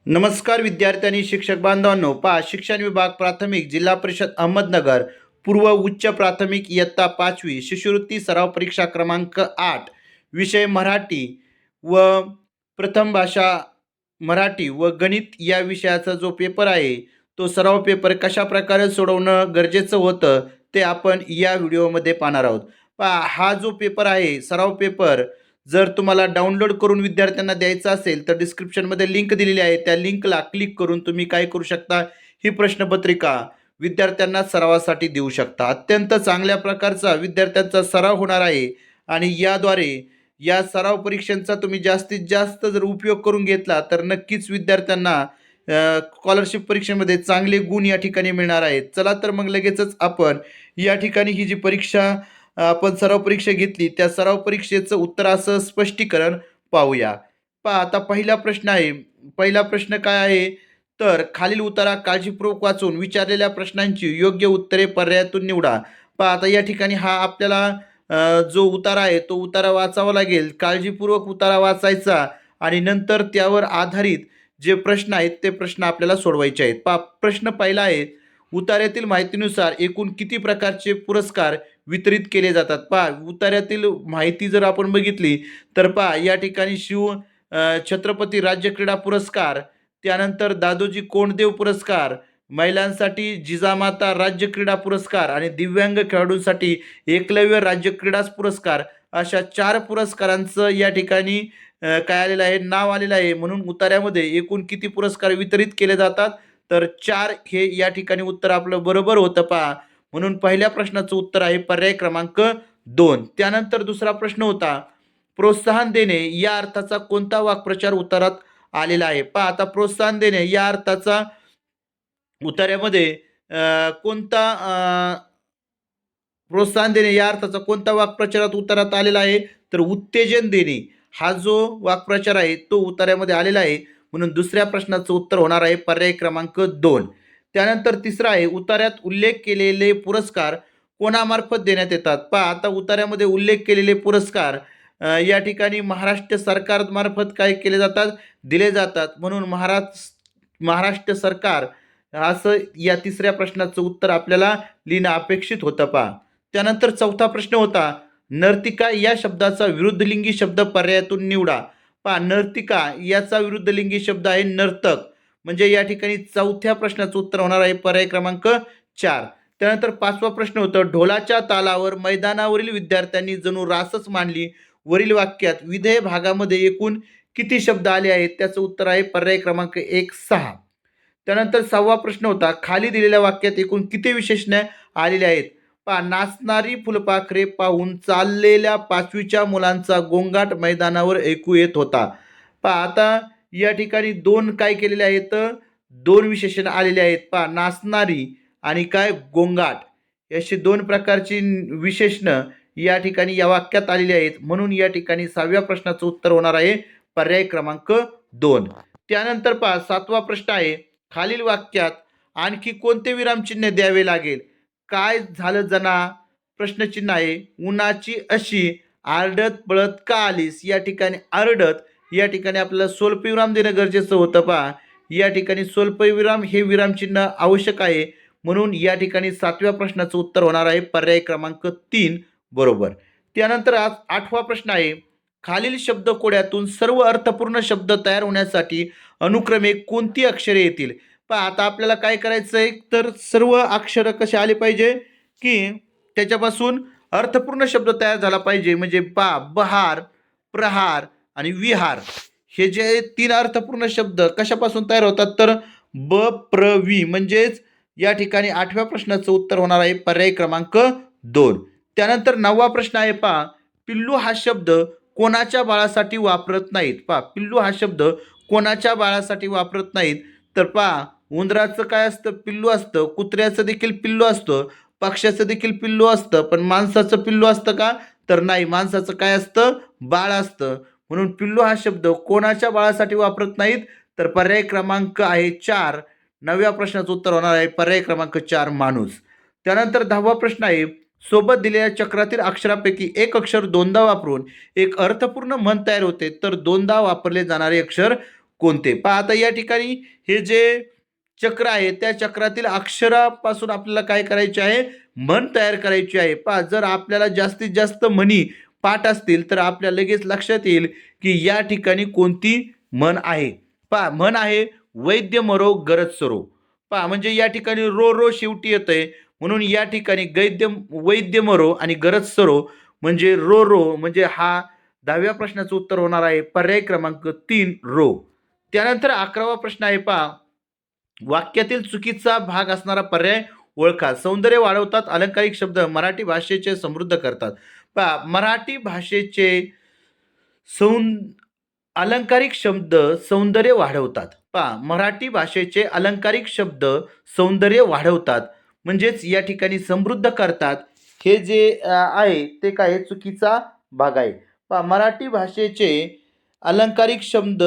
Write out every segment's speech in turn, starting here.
नमस्कार विद्यार्थी आणि शिक्षक बांधवांनो, शिक्षण विभाग प्राथमिक जिल्हा परिषद अहमदनगर पूर्व उच्च प्राथमिक इयत्ता 5वी शिष्यवृत्ती सराव परीक्षा क्रमांक 8 विषय मराठी व प्रथम भाषा मराठी व गणित या विषयाचा जो पेपर आहे तो सराव पेपर कशा प्रकारे सोडवणं गरजेचं होतं ते आपण या व्हिडिओमध्ये पाहणार आहोत. हा जो पेपर आहे सराव पेपर जर तुम्हाला डाउनलोड करून विद्यार्थ्यांना द्यायचा असेल तर डिस्क्रिप्शनमध्ये लिंक दिलेली आहे. त्या लिंकला क्लिक करून तुम्ही काय करू शकता, ही प्रश्नपत्रिका विद्यार्थ्यांना सरावासाठी देऊ शकता. अत्यंत चांगल्या प्रकारचा विद्यार्थ्यांचा सराव होणार आहे आणि याद्वारे या सराव परीक्षांचा तुम्ही जास्तीत जास्त जर उपयोग करून घेतला तर नक्कीच विद्यार्थ्यांना स्कॉलरशिप परीक्षेमध्ये चांगले गुण या ठिकाणी मिळणार आहेत. चला तर मग लगेचच आपण या ठिकाणी ही जी परीक्षा आपण सराव परीक्षा घेतली त्या सराव परीक्षेचं उत्तराचं स्पष्टीकरण पाहूया. आता पहिला प्रश्न आहे. पहिला प्रश्न काय आहे तर खालील उतारा काळजीपूर्वक वाचून विचारलेल्या प्रश्नांची योग्य उत्तरे पर्यायातून निवडा. आता या ठिकाणी हा आपल्याला जो उतारा आहे तो उतारा वाचावा लागेल. काळजीपूर्वक उतारा वाचायचा आणि नंतर त्यावर आधारित जे प्रश्न आहेत ते प्रश्न आपल्याला सोडवायचे आहेत. प्रश्न पहिला आहे, उतार्यातील माहितीनुसार एकूण किती प्रकारचे पुरस्कार वितरित केले जातात. उतार्यातील माहिती जर आपण बघितली तर या ठिकाणी छत्रपती राज्य क्रीडा पुरस्कार, त्यानंतर दादोजी कोंडदेव पुरस्कार, महिलांसाठी जिजामाता राज्य क्रीडा पुरस्कार आणि दिव्यांग खेळाडूंसाठी एकलव्य राज्य क्रीडा पुरस्कार, अशा 4 पुरस्कारांचं या ठिकाणी काय आलेलं आहे, नाव आलेलं आहे. म्हणून उतार्यामध्ये एकूण किती पुरस्कार वितरित केले जातात तर 4 हे या ठिकाणी उत्तर आपलं बरोबर होतं. म्हणून पहिल्या प्रश्नाचं उत्तर आहे पर्याय क्रमांक 2. त्यानंतर दुसरा प्रश्न होता, प्रोत्साहन देणे या अर्थाचा कोणता वाक्प्रचार उतारात आलेला आहे. आता प्रोत्साहन देणे या अर्थाचा उतार्यामध्ये कोणता प्रोत्साहन देणे या अर्थाचा कोणता वाक्प्रचारात उतारात आलेला आहे तर उत्तेजन देणे हा जो वाक्प्रचार आहे तो उतार्यामध्ये आलेला आहे. म्हणून दुसऱ्या प्रश्नाचं उत्तर होणार आहे पर्याय क्रमांक 2. त्यानंतर तिसरा आहे, उतार्यात उल्लेख केलेले पुरस्कार कोणामार्फत देण्यात येतात. आता उतार्यामध्ये उल्लेख केलेले पुरस्कार या ठिकाणी महाराष्ट्र सरकारमार्फत काय केले जातात, दिले जातात. म्हणून महाराष्ट्र सरकार असं या तिसऱ्या प्रश्नाचं उत्तर आपल्याला लिहिणं अपेक्षित होतं. त्यानंतर चौथा प्रश्न होता, नर्तिका या शब्दाचा विरुद्धलिंगी शब्द पर्यायातून निवडा. नर्तिका याचा विरुद्धलिंगी शब्द आहे नर्तक. म्हणजे या ठिकाणी चौथ्या प्रश्नाचं उत्तर होणार आहे पर्याय क्रमांक 4. त्यानंतर पाचवा प्रश्न होता, ढोलाच्या तालावर मैदानावरील विद्यार्थ्यांनी जणू रासच मांडली. वरील वाक्यात विधेय भागामध्ये एकूण किती शब्द आले आहेत, त्याचं उत्तर आहे पर्याय क्रमांक 1 6. त्यानंतर 6वा प्रश्न होता, खाली दिलेल्या वाक्यात एकूण किती विशेषणे आलेली आहेत. नाचणारी फुलपाखरे पाहून चाललेल्या 5वीच्या मुलांचा गोंगाट मैदानावर ऐकू येत होता. आता या ठिकाणी 2 काय केलेले आहेत, 2 विशेषण आलेले आहेत. नाचणारी आणि काय गोंगाट, अशी 2 प्रकारची विशेषणं या ठिकाणी या वाक्यात आलेली आहेत. म्हणून या ठिकाणी 6व्या प्रश्नाचं उत्तर होणार आहे पर्याय क्रमांक 2. त्यानंतर 7वा प्रश्न आहे, खालील वाक्यात आणखी कोणते विरामचिन्ह द्यावे लागेल. काय झालं जना, प्रश्नचिन्ह आहे. उन्हाची अशी आरडत पळत का आलीस, या ठिकाणी आरडत या ठिकाणी आपल्याला स्वल्पविराम देणं गरजेचं होतं. या ठिकाणी स्वल्पविराम हे विरामचिन्ह आवश्यक आहे. म्हणून या ठिकाणी 7व्या प्रश्नाचं उत्तर होणार आहे पर्याय क्रमांक 3 बरोबर. त्यानंतर 8वा प्रश्न आहे, खालील शब्दकोड्यातून सर्व अर्थपूर्ण शब्द तयार होण्यासाठी अनुक्रमे कोणती अक्षरे येतील. आता आपल्याला काय करायचं आहे तर सर्व अक्षर कसे आले पाहिजे की त्याच्यापासून अर्थपूर्ण शब्द तयार झाला पाहिजे. म्हणजे बहार, प्रहार आणि विहार हे जे 3 अर्थपूर्ण शब्द कशापासून तयार होतात तर ब-प्र-वी. म्हणजेच या ठिकाणी 8व्या प्रश्नाचं उत्तर होणार आहे पर्याय क्रमांक 2. त्यानंतर 9वा प्रश्न आहे, पिल्लू हा शब्द कोणाच्या बाळासाठी वापरत नाहीत. पिल्लू हा शब्द कोणाच्या बाळासाठी वापरत नाहीत तर उंदराचं काय असतं, पिल्लू असतं. कुत्र्याचं देखील पिल्लू असतं. पक्ष्याचं देखील पिल्लू असतं. पण माणसाचं पिल्लू असतं का तर नाही, माणसाचं काय असतं, बाळ असतं. म्हणून पिल्लू हा शब्द कोणाच्या बाळासाठी वापरत नाहीत तर पर्याय क्रमांक आहे 4. 9व्या प्रश्नाचं उत्तर होणार आहे पर्याय क्रमांक 4 माणूस. त्यानंतर 10वा प्रश्न आहे, सोबत दिलेल्या चक्रातील अक्षरापैकी एक अक्षर 2दा वापरून एक अर्थपूर्ण म्हण तयार होते तर 2दा वापरले जाणारे अक्षर कोणते? पहा आता या ठिकाणी हे जे चक्र आहे त्या चक्रातील अक्षरापासून आपल्याला काय करायचे आहे? म्हण तयार करायची आहे. पहा जर आपल्याला जास्तीत जास्त म्हणी पाठ असतील तर आपल्याला लगेच लक्षात येईल की या ठिकाणी कोणती म्हण आहे. पहा म्हण आहे वैद्य मरो गरज सरो. पहा म्हणजे या ठिकाणी रो रो शेवटी येतंय म्हणून या ठिकाणी वैद्य मरो आणि गरज सरो म्हणजे रो रो म्हणजे हा 10व्या प्रश्नाचं उत्तर होणार आहे पर्याय क्रमांक 3 रो. त्यानंतर 11वा प्रश्न आहे पहा वाक्यातील चुकीचा भाग असणारा पर्याय ओळखा. सौंदर्य वाढवतात अलंकारिक शब्द मराठी भाषेचे समृद्ध करतात. पहा मराठी भाषेचे अलंकारिक शब्द सौंदर्य वाढवतात. पहा मराठी भाषेचे अलंकारिक शब्द सौंदर्य वाढवतात म्हणजेच या ठिकाणी समृद्ध करतात. हे जे आहे ते काय चुकीचा भाग आहे. पहा मराठी भाषेचे अलंकारिक शब्द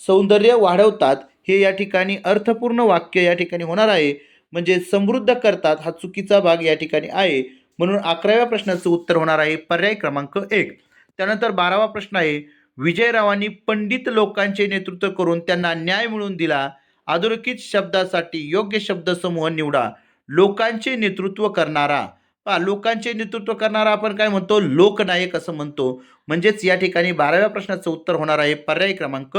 सौंदर्य वाढवतात हे या ठिकाणी अर्थपूर्ण वाक्य या ठिकाणी होणार आहे म्हणजे समृद्ध करतात हा चुकीचा भाग या ठिकाणी आहे म्हणून 11व्या प्रश्नाचं उत्तर होणार आहे पर्याय क्रमांक 1. त्यानंतर 12वा प्रश्न आहे विजयरावांनी पंडित लोकांचे नेतृत्व करून त्यांना न्याय मिळवून दिला. अधोरेखित शब्दासाठी योग्य शब्दसमूह निवडा. लोकांचे नेतृत्व करणारा. पहा लोकांचे नेतृत्व करणारा आपण काय म्हणतो? लोकनायक असं म्हणतो म्हणजेच या ठिकाणी 12व्या प्रश्नाचं उत्तर होणार आहे पर्याय क्रमांक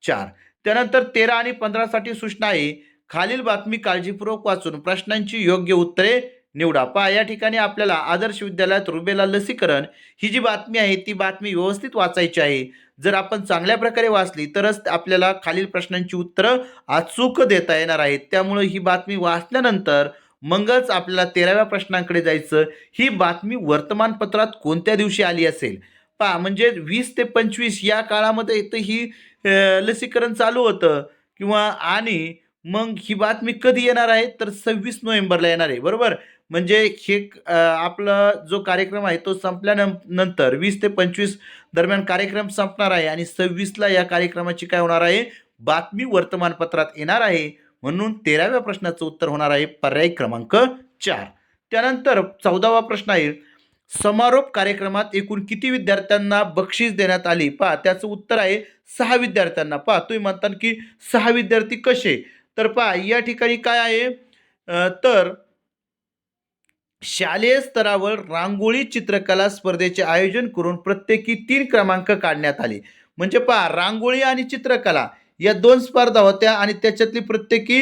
4. त्यानंतर 13 आणि 15 साठी सूचना आहे खालील बातमी काळजीपूर्वक वाचून प्रश्नांची योग्य उत्तरे निवडा. पहा या ठिकाणी आपल्याला आदर्श विद्यालयात रुबेला लसीकरण ही जी बातमी आहे ती बातमी व्यवस्थित वाचायची आहे. जर आपण चांगल्या प्रकारे वाचली तरच आपल्याला खालील प्रश्नांची उत्तरं अचूक देता येणार आहेत. त्यामुळे ही बातमी वाचल्यानंतर मगच आपल्याला 13व्या प्रश्नांकडे जायचं. ही बातमी वर्तमानपत्रात कोणत्या दिवशी आली असेल? पहा म्हणजे 20 ते 25 या काळामध्ये तर ही लसीकरण चालू होतं किंवा आणि मग ही बातमी कधी येणार आहे तर 26 नोव्हेंबरला येणार आहे बरोबर. म्हणजे हे आपला जो कार्यक्रम आहे तो संपल्यानंतर 20 ते 25 दरम्यान कार्यक्रम संपणार आहे आणि 26ला या कार्यक्रमाची काय होणार आहे? बातमी वर्तमानपत्रात येणार आहे म्हणून 13व्या प्रश्नाचं उत्तर होणार आहे पर्याय क्रमांक 4. त्यानंतर 14वा प्रश्न आहे समारोप कार्यक्रमात एकूण किती विद्यार्थ्यांना बक्षीस देण्यात आली? पहा त्याचं उत्तर आहे 6 विद्यार्थ्यांना. पहा तुम्ही म्हणता की 6 विद्यार्थी कसे? तर पहा या ठिकाणी काय आहे तर शालेय स्तरावर रांगोळी चित्रकला स्पर्धेचे आयोजन करून प्रत्येकी 3 क्रमांक काढण्यात आले. म्हणजे पहा रांगोळी आणि चित्रकला या 2 स्पर्धा होत्या आणि त्याच्यातली प्रत्येकी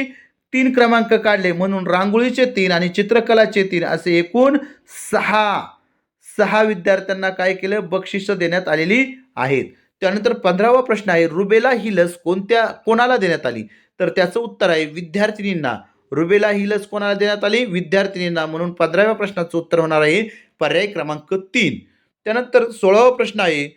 3 क्रमांक काढले म्हणून रांगोळीचे 3 आणि चित्रकलाचे 3 असे एकूण 6 विद्यार्थ्यांना काय केलं? बक्षिसं देण्यात आलेली आहेत. त्यानंतर 15वा प्रश्न आहे रुबेला ही लस कोणाला देण्यात आली? तर त्याचं उत्तर आहे विद्यार्थिनींना. रुबेला ही लस कोणाला देण्यात आली? विद्यार्थिनींना म्हणून 15व्या प्रश्नाचं उत्तर होणार आहे पर्याय क्रमांक 3. त्यानंतर 16वा प्रश्न आहे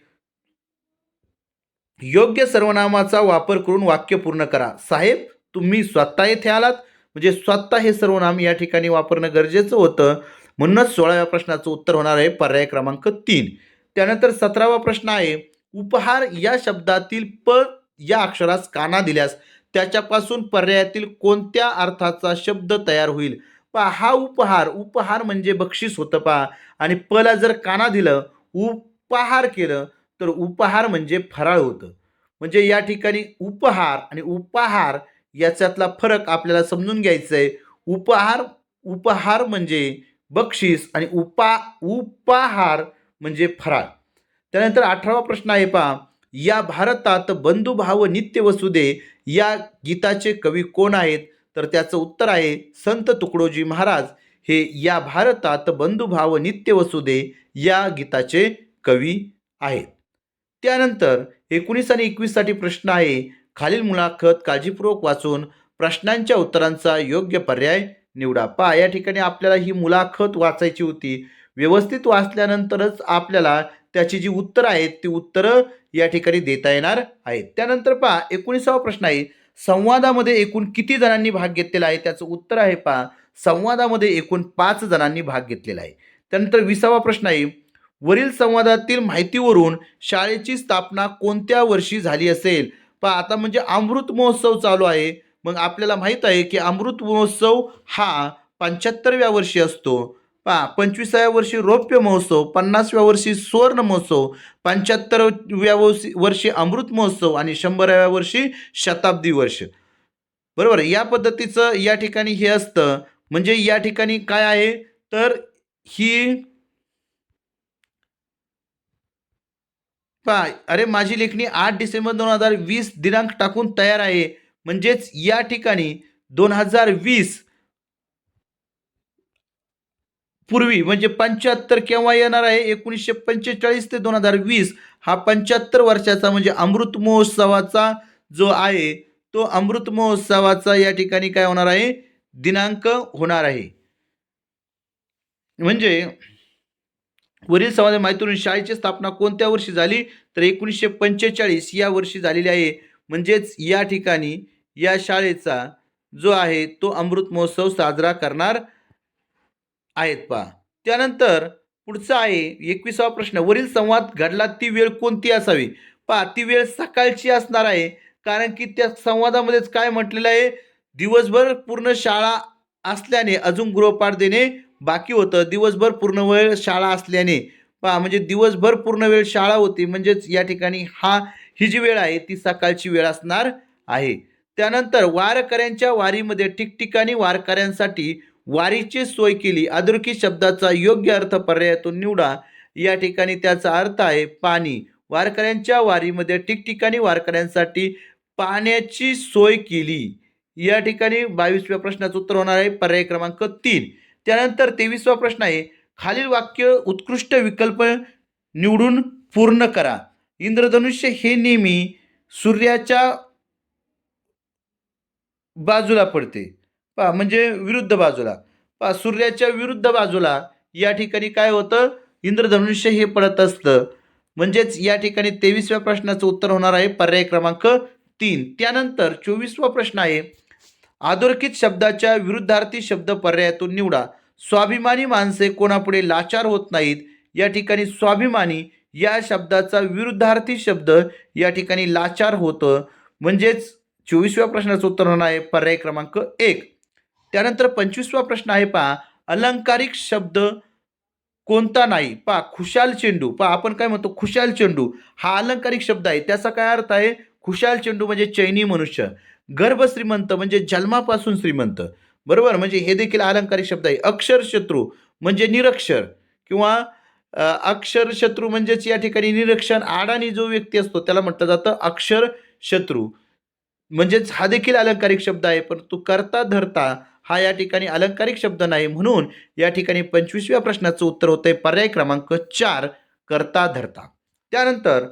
योग्य सर्वनामाचा वापर करून वाक्य पूर्ण करा. साहेब तुम्ही स्वतः येथे आलात म्हणजे स्वतः हे सर्वनाम या ठिकाणी वापरणं गरजेचं होतं म्हणूनच 16व्या प्रश्नाचं उत्तर होणार आहे पर्याय क्रमांक 3. त्यानंतर 17वा प्रश्न आहे उपहार या शब्दातील प या अक्षरास काना दिल्यास त्याच्यापासून पर्यायातील कोणत्या अर्थाचा शब्द तयार होईल? पहा हा उपहार म्हणजे बक्षीस होतं पहा आणि पला जर काना दिलं उपहार केलं तर उपहार म्हणजे फराळ होतं. म्हणजे या ठिकाणी उपहार आणि उपहार याच्यातला फरक आपल्याला समजून घ्यायचा आहे. उपहार म्हणजे बक्षीस आणि उपहार म्हणजे फराळ. त्यानंतर 18वा प्रश्न आहे पहा या भारतात बंधुभाव नित्य वसुदे या गीताचे कवी कोण आहेत? तर त्याचं उत्तर आहे संत तुकडोजी महाराज हे या भारतात बंधुभाव नित्य वसुदे या गीताचे कवी आहेत. त्यानंतर 19 आणि 21 साठी प्रश्न आहे खालील मुलाखत काळजीपूर्वक वाचून प्रश्नांच्या उत्तरांचा योग्य पर्याय निवडा. पहा या ठिकाणी आपल्याला ही मुलाखत वाचायची होती. व्यवस्थित वाचल्यानंतरच आपल्याला त्याची जी उत्तरं आहेत ती उत्तरं या ठिकाणी देता येणार आहेत. त्यानंतर पहा 19वा प्रश्न आहे संवादामध्ये एकूण किती जणांनी भाग घेतलेला आहे? त्याचं उत्तर आहे पहा संवादामध्ये एकूण 5 जणांनी भाग घेतलेला आहे. त्यानंतर 20वा प्रश्न आहे वरील संवादातील माहितीवरून शाळेची स्थापना कोणत्या वर्षी झाली असेल? पहा आता म्हणजे अमृत महोत्सव चालू आहे मग आपल्याला माहित आहे की अमृत महोत्सव हा 75व्या वर्षी असतो. पहा 25व्या वर्षी रौप्य महोत्सव, 50व्या वर्षी सुवर्ण महोत्सव, 75व्या वर्षी अमृत महोत्सव आणि 100व्या वर्षी शताब्दी वर्ष. बरोबर, या पद्धतीचं या ठिकाणी हे असतं. म्हणजे या ठिकाणी काय आहे तर ही पहा, अरे माझी लेखणी 8 डिसेंबर 2020 दिनांक टाकून तयार आहे. म्हणजेच या ठिकाणी 2020 पूर्वी म्हणजे 75 केव्हा येणार आहे? 1945 ते 2020 हा 75 वर्षाचा म्हणजे अमृत महोत्सवाचा जो आहे, तो अमृत महोत्सवाचा या ठिकाणी काय होणार आहे? दिनांक होणार आहे. म्हणजे वरील सवाल माहितीवरून शाळेची स्थापना कोणत्या वर्षी झाली? तर 1945 या वर्षी झालेली आहे. म्हणजेच या ठिकाणी या शाळेचा जो आहे तो अमृत महोत्सव साजरा करणार आहेत पहा. त्यानंतर पुढचा आहे 21वा प्रश्न. वरील संवाद घडला ती वेळ कोणती असावी? पहा, ती वेळ सकाळची असणार आहे. कारण की त्या संवादामध्येच काय म्हटलेलं आहे? दिवसभर पूर्ण शाळा असल्याने अजून गृहपाठ देणे बाकी होतं. दिवसभर पूर्ण वेळ शाळा असल्याने पहा, म्हणजे दिवसभर पूर्ण वेळ शाळा होती. म्हणजेच या ठिकाणी ही जी वेळ आहे ती सकाळची वेळ असणार आहे. त्यानंतर वारकऱ्यांच्या वारीमध्ये ठिकठिकाणी वारकऱ्यांसाठी वारीची सोय केली. अधोरेखित शब्दाचा योग्य अर्थ पर्यायातून निवडा. या ठिकाणी त्याचा अर्थ आहे पाणी. वारकऱ्यांच्या वारीमध्ये ठिकठिकाणी वारकऱ्यांसाठी पाण्याची सोय केली. या ठिकाणी 22व्या प्रश्नाचं उत्तर होणार आहे पर्याय क्रमांक 3. त्यानंतर 23वा प्रश्न आहे. खालील वाक्य उत्कृष्ट विकल्प निवडून पूर्ण करा. इंद्रधनुष्य हे नेहमी सूर्याच्या बाजूला पडते. पहा, म्हणजे विरुद्ध बाजूला. पहा, सूर्याच्या विरुद्ध बाजूला या ठिकाणी काय होतं? इंद्रधनुष्य हे पडत असतं. म्हणजेच या ठिकाणी 23व्या प्रश्नाचं उत्तर होणार आहे पर्याय क्रमांक 3. त्यानंतर 24वा प्रश्न आहे. अधोरेखित शब्दाच्या विरुद्धार्थी शब्द पर्यायातून निवडा. स्वाभिमानी माणसे कोणापुढे लाचार होत नाहीत. या ठिकाणी स्वाभिमानी या शब्दाचा विरुद्धार्थी शब्द या ठिकाणी लाचार होतं. म्हणजेच 24व्या प्रश्नाचं उत्तर होणार आहे पर्याय क्रमांक 1. त्यानंतर 25वा प्रश्न आहे पहा. अलंकारिक शब्द कोणता नाही? पहा, खुशाल चेंडू. पहा, आपण काय म्हणतो? खुशाल चेंडू हा अलंकारिक शब्द आहे. त्याचा काय अर्थ आहे? खुशाल चेंडू म्हणजे चैनी मनुष्य. गर्भ श्रीमंत म्हणजे जन्मापासून श्रीमंत. बरोबर, म्हणजे हे देखील अलंकारिक शब्द आहे. अक्षर शत्रू म्हणजे निरक्षर किंवा अक्षर शत्रू म्हणजेच या ठिकाणी निरीक्षण आडाणी जो व्यक्ती असतो त्याला म्हटलं जातं अक्षर शत्रू. म्हणजेच हा देखील अलंकारिक शब्द आहे. परंतु करता धरता हा या ठिकाणी अलंकारिक शब्द नाही. म्हणून या ठिकाणी 25व्या प्रश्नाचं उत्तर होतंय पर्याय क्रमांक 4 करता धरता. त्यानंतर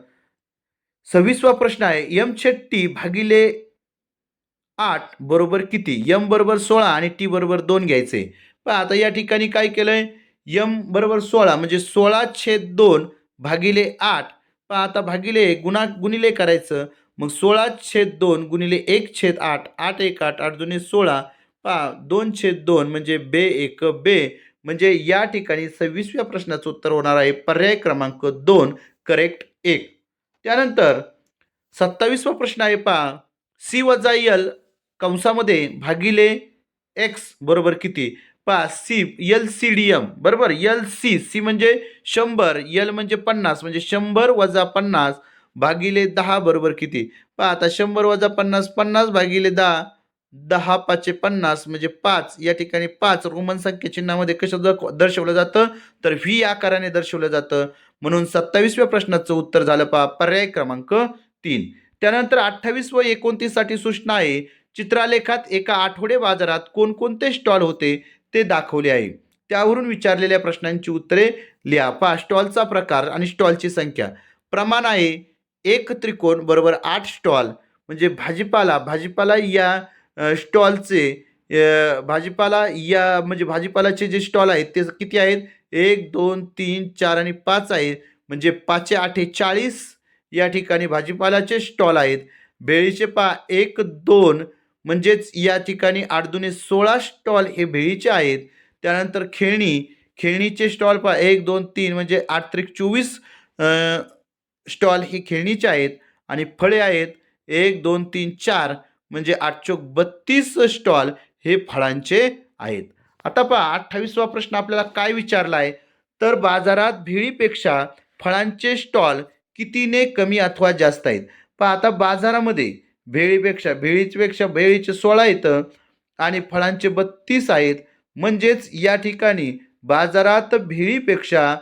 26वा प्रश्न आहे. m/t भागिले 8 बरोबर किती? m बरोबर 16 आणि t बरोबर 2 घ्यायचे. पहा, आता या ठिकाणी काय केलंय? m बरोबर 16 म्हणजे 16/2 भागिले 8. पहा, आता भागिले गुणिले करायचं. मग 16/2 गुणिले 1/8. 8 1 8 8 दुणे 16. पहा, 2/2 म्हणजे बे एक बे. म्हणजे या ठिकाणी 26व्या प्रश्नाचं उत्तर होणार आहे पर्याय क्रमांक 2 करेक्ट 1. त्यानंतर 27वा प्रश्न आहे पहा. सी वजा यल कंसामध्ये भागिले एक्स बरोबर किती? पहा, सी LCDM बरोबर. सी म्हणजे 100, यल म्हणजे 50 म्हणजे 100 वजा 50 भागिले 10 बरोबर किती? पहा, आता 100 वजा 50 50 भागिले 10 10 5 50 म्हणजे 5. या ठिकाणी 5 रोमन संख्या चिन्हामध्ये कसं दर्शवलं जातं? तर व्ही आकाराने दर्शवलं जातं. म्हणून 27व्या प्रश्नाचं उत्तर झालं पहा पर्याय क्रमांक 3. त्यानंतर 28 व 29 साठी सूचना आहे. चित्रालेखात एका आठवडे बाजारात कोणकोणते स्टॉल होते ते दाखवले आहे. त्यावरून विचारलेल्या प्रश्नांची उत्तरे लिहा. पहा, स्टॉलचा प्रकार आणि स्टॉलची संख्या. प्रमाण आहे 1 त्रिकोण बरोबर 8 स्टॉल. म्हणजे भाजीपाला या स्टॉलचे भाजीपाला या म्हणजे भाजीपालाचे जे स्टॉल आहेत ते किती आहेत? 1 2 3 4 आणि 5 आहेत. म्हणजे 5 8 40 या ठिकाणी भाजीपालाचे स्टॉल आहेत. भेळीचे पहा 1 2 म्हणजेच या ठिकाणी 8 दुणे 16 स्टॉल हे भेळीचे आहेत. त्यानंतर खेळणीचे स्टॉल पहा 1 2 3 म्हणजे 8 त्रिक 24 स्टॉल हे खेळणीचे आहेत. आणि फळे आहेत 1 2 3 4 म्हणजे 8 चौक 32 स्टॉल हे फळांचे आहेत. आता पहा 28वा प्रश्न आपल्याला काय विचारला आहे, तर बाजारात भेळीपेक्षा फळांचे स्टॉल कितीने कमी अथवा जास्त आहेत. पहा आता बाजारामध्ये भेळीपेक्षा भेळीचे 16 येतं आणि फळांचे 32 आहेत. म्हणजेच या ठिकाणी बाजारात भेळीपेक्षा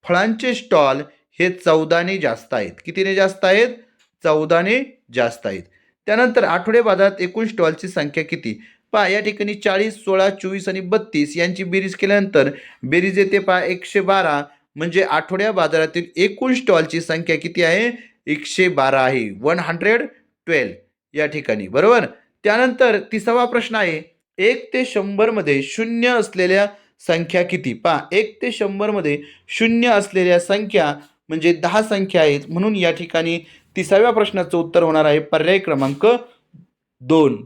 फळांचे स्टॉल हे 14ने जास्त आहेत. कितीने जास्त आहेत? 14ने जास्त आहेत. त्यानंतर आठवडे बाजारात एकूण स्टॉलची संख्या किती? पहा या ठिकाणी 40, 16, 24 आणि 32 यांची बेरीज केल्यानंतर बेरीज येते पहा 112. म्हणजे आठवड्या बाजारातील एकूण स्टॉलची संख्या किती आहे? 112 आहे. 112 या ठिकाणी, बरोबर. त्यानंतर 30वा प्रश्न आहे, 1 ते 100 मध्ये शून्य असलेल्या संख्या किती? पहा 1 ते 100 मध्ये शून्य असलेल्या संख्या म्हणजे 10 संख्या आहेत. म्हणून या ठिकाणी 30व्या प्रश्नाचं उत्तर होणार आहे पर्याय क्रमांक 2.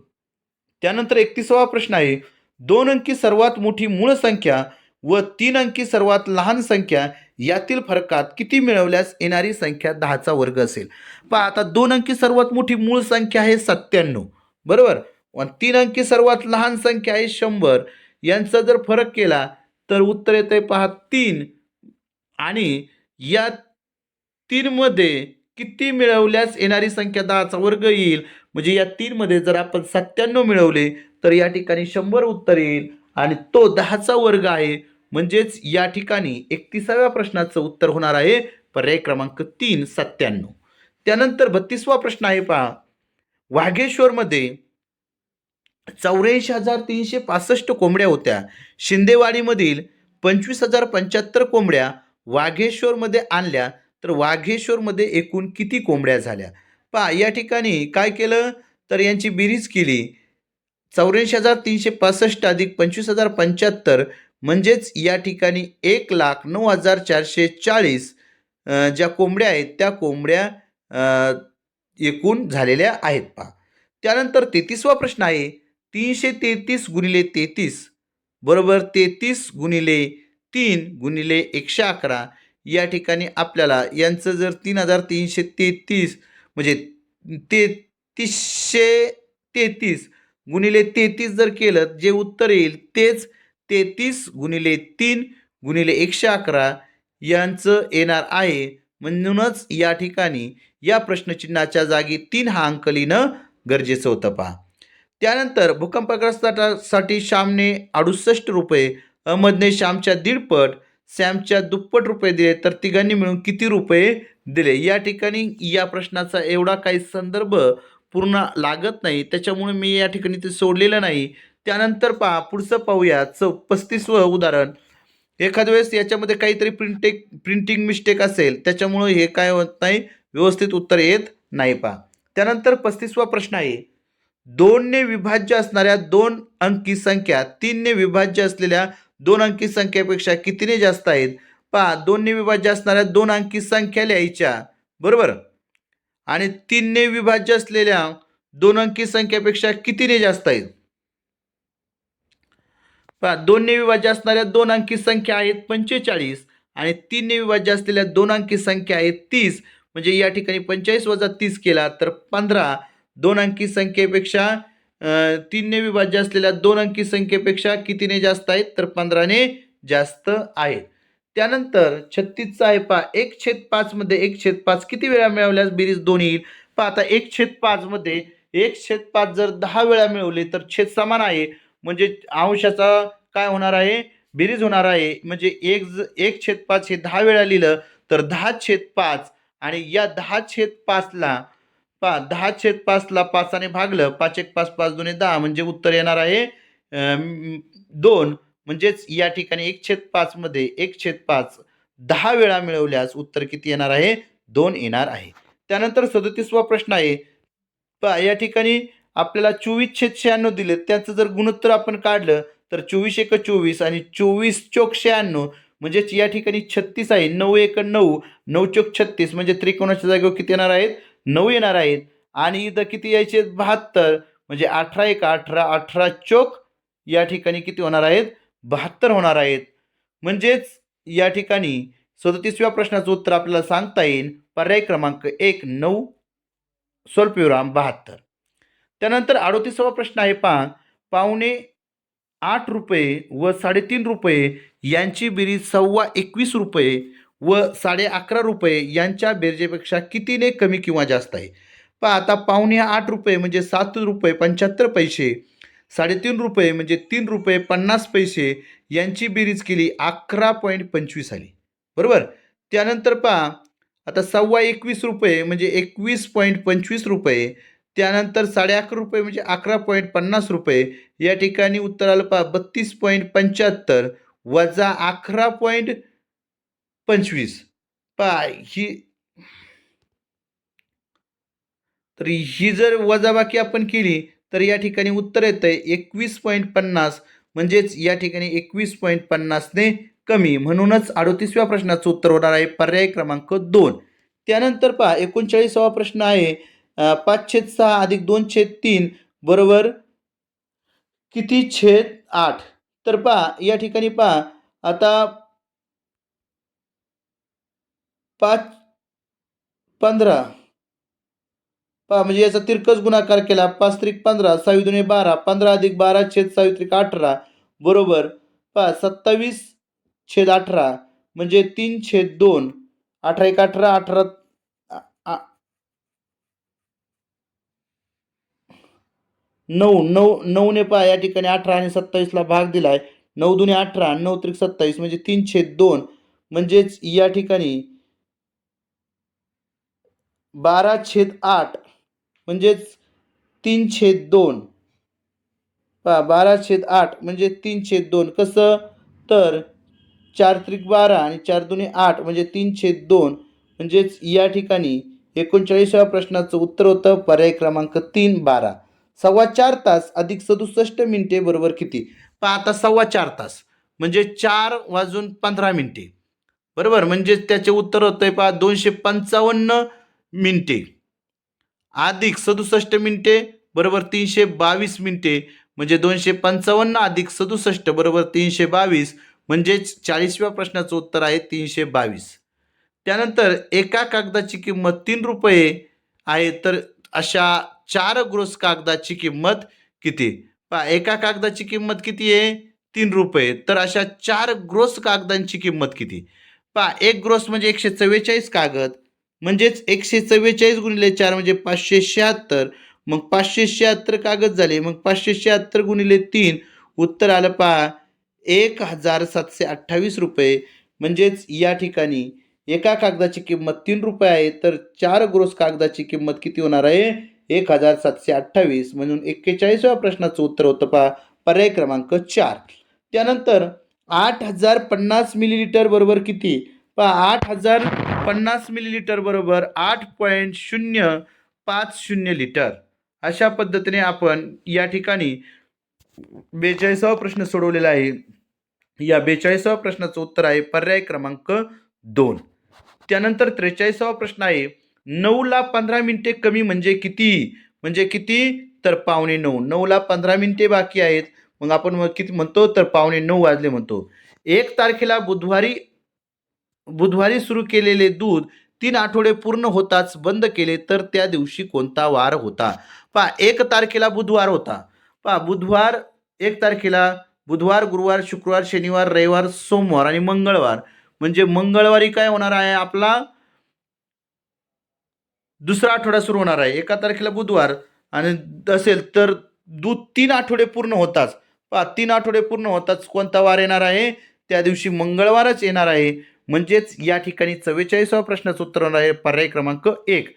त्यानंतर 31वा प्रश्न आहे, 2 अंकी सर्वात मोठी मूळ संख्या व 3 अंकी सर्वात लहान संख्या यातील फरकात किती मिळवल्यास येणारी संख्या 10चा वर्ग असेल. पहा आता 2 अंकी सर्वात मोठी मूळ संख्या आहे 97, बरोबर. व 3 अंकी सर्वात लहान संख्या आहे 100. यांचा जर फरक केला तर उत्तर येते पहा 3. आणि या 3 मध्ये किती मिळवल्यास येणारी संख्या 10चा वर्ग येईल. म्हणजे या 3 मध्ये जर आपण 97 मिळवले तर या ठिकाणी 100 उत्तर येईल आणि तो 10चा वर्ग आहे. म्हणजेच या ठिकाणी 31व्या प्रश्नाचं उत्तर होणार आहे पर्याय क्रमांक 3, 97. त्यानंतर 32वा प्रश्न आहे पहा, वाघेश्वरमध्ये 84,365 कोंबड्या होत्या. शिंदेवाडीमधील 25,075 कोंबड्या वाघेश्वरमध्ये आणल्या तर वाघेश्वरमध्ये एकूण किती कोंबड्या झाल्या? पहा या ठिकाणी काय केलं तर यांची बेरीज केली. 84,365 अधिक 25,075 म्हणजेच या ठिकाणी 1,09,440 ज्या कोंबड्या आहेत त्या कोंबड्या एकूण झालेल्या आहेत पहा. त्यानंतर 33वा प्रश्न आहे, 333 गुणिले 33 बरोबर 33 गुणिले 3 गुणिले 111. या ठिकाणी आपल्याला यांचं जर 3,333 म्हणजे 333 गुणिले 33 जर केलं जे उत्तर येईल तेच 33 गुणिले 3 गुणिले 111 यांचं येणार आहे. म्हणूनच या ठिकाणी या प्रश्नचिन्हाच्या जागी 3 हा अंक लिहिणं गरजेचं होतं पहा. त्यानंतर भूकंपग्रस्तासाठी श्यामने 68 रुपये, अहमदने श्यामच्या दीडपट, सॅमच्या दुप्पट रुपये दिले तर तिघांनी मिळून किती रुपये दिले. या ठिकाणी या प्रश्नाचा एवढा काही संदर्भ पूर्ण लागत नाही त्याच्यामुळे मी या ठिकाणी ते सोडलेलं नाही. त्यानंतर पहा पुढचं पाहूया 35वं उदाहरण. एखाद्या वेळेस याच्यामध्ये काहीतरी प्रिंटिंग मिस्टेक असेल त्याच्यामुळे हे काय होत नाही, व्यवस्थित उत्तर येत नाही पहा. त्यानंतर 35वा प्रश्न आहे, 2ने विभाज्य असणाऱ्या 2 अंकी संख्या 3ने विभाज्य असलेल्या 2 अंकी संख्येपेक्षा कितीने जास्त आहेत. पहा 2ने विभाज्य असणाऱ्या 2 अंकी संख्या लिहायच्या, बरोबर, आणि 3ने विभाज्य असलेल्या 2 अंकी संख्येपेक्षा कितीने जास्त आहेत. पहा 2ने विभाज्य असणाऱ्या 2 अंकी संख्या आहेत 45 आणि 3ने विभाज्य असलेल्या 2 अंकी संख्या आहेत 30. म्हणजे या ठिकाणी 45 वजा 30 केला तर 15. 2 अंकी संख्येपेक्षा 3ने विभाज्य असलेल्या 2 अंकी संख्येपेक्षा कितीने जास्त आहेत तर 15ने जास्त आहेत. त्यानंतर 36चा आहे पहा, 1/5 मध्ये 1/5 किती वेळा मिळवल्यास बेरीज 2 येईल. पहा आता 1/5 मध्ये 1/5 जर 10 वेळा मिळवले तर छेद समान आहे. म्हणजे अंशाचा काय होणार आहे, बेरीज होणार आहे. म्हणजे 1/5 हे 10 वेळा लिहिलं तर 10/5 आणि या 10/5ला पहा 10/5 ला 5ने भागलं, 5 1 5 5 2 10 म्हणजे उत्तर येणार आहे 2. म्हणजेच या ठिकाणी 1/5 मध्ये 1/5 10 वेळा मिळवल्यास उत्तर किती येणार आहे, 2 येणार आहे. त्यानंतर 37वा प्रश्न आहे, पहा या ठिकाणी आपल्याला 24/96 दिले, त्याचं जर गुणोत्तर आपण काढलं तर 24 1 24 आणि 24 चोक 96 म्हणजेच या ठिकाणी 36 आहे. 9 1 9 9 चोक 36 म्हणजे त्रिकोणाच्या जागेवर किती येणार आहेत, 9 येणार आहेत. आणि इथं किती यायचे 72 म्हणजे 18 1 18 18 चोक या ठिकाणी किती होणार आहेत, 72 होणार आहेत. म्हणजेच या ठिकाणी 37व्या प्रश्नाचं उत्तर आपल्याला सांगता येईल पर्याय क्रमांक 1 9 स्वल्पविराम 72. त्यानंतर 38वा प्रश्न आहे पहा, पावणे ₹8 व ₹3.5 यांची बेरीज ₹21.25 व ₹11.5 यांच्या बेरजेपेक्षा कितीने कमी किंवा जास्त आहे? पहा आता ₹8 म्हणजे ₹7.75 ₹3.5 म्हणजे ₹3.50 यांची बेरीज केली 11.25 आली. बरोबर. त्यानंतर पहा आता ₹21.25 म्हणजे ₹21.25, त्यानंतर ₹11.5 म्हणजे ₹11.50. या ठिकाणी उत्तर आलं पहा 32.75 वजा 11.25. पहा ही जर वजाबाकी आपण केली तर या ठिकाणी उत्तर येतं आहे 21.50, म्हणजेच या ठिकाणी 21.50ने कमी. म्हणूनच 38व्या प्रश्नाचं उत्तर होणार आहे पर्याय क्रमांक 2. त्यानंतर पहा 39वा प्रश्न आहे 5/6 अधिक 2/3 बरोबर किती छेद 8? तर पहा या ठिकाणी पहा आता 5/15 पहा म्हणजे याचा तिरकस गुणाकार केला 5×3=15, 6×2=12, 15 अधिक 12/6 बरोबर पहा 27/18 म्हणजे 3/2, 18×1=18, 18 9 ने पहा या ठिकाणी 18 आणि 27ला भाग दिलाय. 9×2=18, 9×3=27 म्हणजे 3/2 म्हणजेच या ठिकाणी 12/8 म्हणजेच 3/2 पहा 12/8 म्हणजे 3/2 कसं तर 4×3=12 आणि 4×2=8 म्हणजे 3/2 म्हणजेच या ठिकाणी 39व्या प्रश्नाचं उत्तर होतं पर्याय क्रमांक 3 12. 4.25 तास अधिक 67 मिनिटे बरोबर किती? पहा आता 4.25 तास म्हणजे 4:15 बरोबर, म्हणजे त्याचे उत्तर होतंय पहा 255 मिनिटे अधिक 67 मिनिटे बरोबर 322 मिनिटे म्हणजे 255 अधिक 67 बरोबर 322 म्हणजेच 40व्या प्रश्नाचं उत्तर आहे 322. त्यानंतर एका कागदाची किंमत ₹3 आहे तर अशा 4 ग्रोस कागदाची किंमत किती? पहा एका कागदाची किंमत किती आहे ₹3 तर अशा 4 ग्रोस कागदांची किंमत किती? पहा एक ग्रोस म्हणजे 144 कागद म्हणजेच 144 गुणिले 4 म्हणजे 576, मग 576 कागद झाले, मग 576 गुणिले 3 उत्तर आलं पहा ₹1728. म्हणजेच या ठिकाणी एका कागदाची किंमत ₹3 आहे तर 4 ग्रोस कागदाची किंमत किती होणार आहे 1728. म्हणून 41व्या प्रश्नाचं उत्तर होतं पहा पर्याय क्रमांक 4. त्यानंतर 8050 मिलीलिटर बरोबर किती? पहा 8050 मिलीलिटर बरोबर 8.050 लिटर. अशा पद्धतीने आपण या ठिकाणी 42वा प्रश्न सोडवलेला आहे. या 42व्या प्रश्नाचं उत्तर आहे पर्याय क्रमांक 2. त्यानंतर 43वा प्रश्न आहे 9ला 15 मिनिटे कमी म्हणजे किती? म्हणजे किती तर 8:45. 9ला 15 मिनिटे बाकी आहेत, मग आपण किती म्हणतो तर 8:45 वाजले म्हणतो. 1 तारखेला बुधवारी सुरू केलेले दूध 3 आठवडे पूर्ण होताच बंद केले तर त्या दिवशी कोणता वार होता? पहा 1 तारखेला बुधवार होता. पहा 1 तारखेला बुधवार, गुरुवार, शुक्रवार, शनिवार, रविवार, सोमवार आणि मंगळवार. म्हणजे मंगळवारी काय होणार आहे आपला दुसरा आठवडा सुरू होणार आहे. 1 तारखेला बुधवार आणि असेल तर दूध 3 आठवडे पूर्ण होताच. पहा 3 आठवडे पूर्ण होताच कोणता वार येणार आहे? त्या दिवशी मंगळवारच येणार आहे. म्हणजेच या ठिकाणी 44व्या प्रश्नाचं उत्तर होणार आहे पर्याय क्रमांक 1.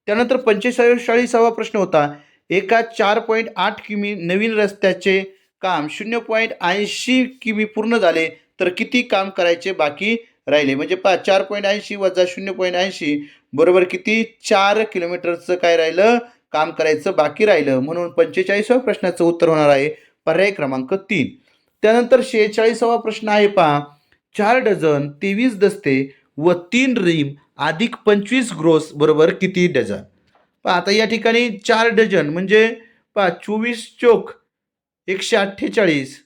त्यानंतर 45वा प्रश्न होता एका 4.8 किमी नवीन रस्त्याचे काम 0.80 किमी पूर्ण झाले तर किती काम करायचे बाकी राहिले? म्हणजे पहा 4.80 वजा 0.80 बरोबर किती 4 किलोमीटरचं काय राहिलं काम करायचं बाकी राहिलं. म्हणून 45व्या प्रश्नाचं उत्तर होणार आहे पर्याय क्रमांक 3. त्यानंतर 46वा प्रश्न आहे पहा 4 डझन 23 दस्ते व 3 रीम अधिक 25 ग्रोस बरोबर किती डझन? पहा आता या ठिकाणी 4 डझन म्हणजे पहा 24 चोक 148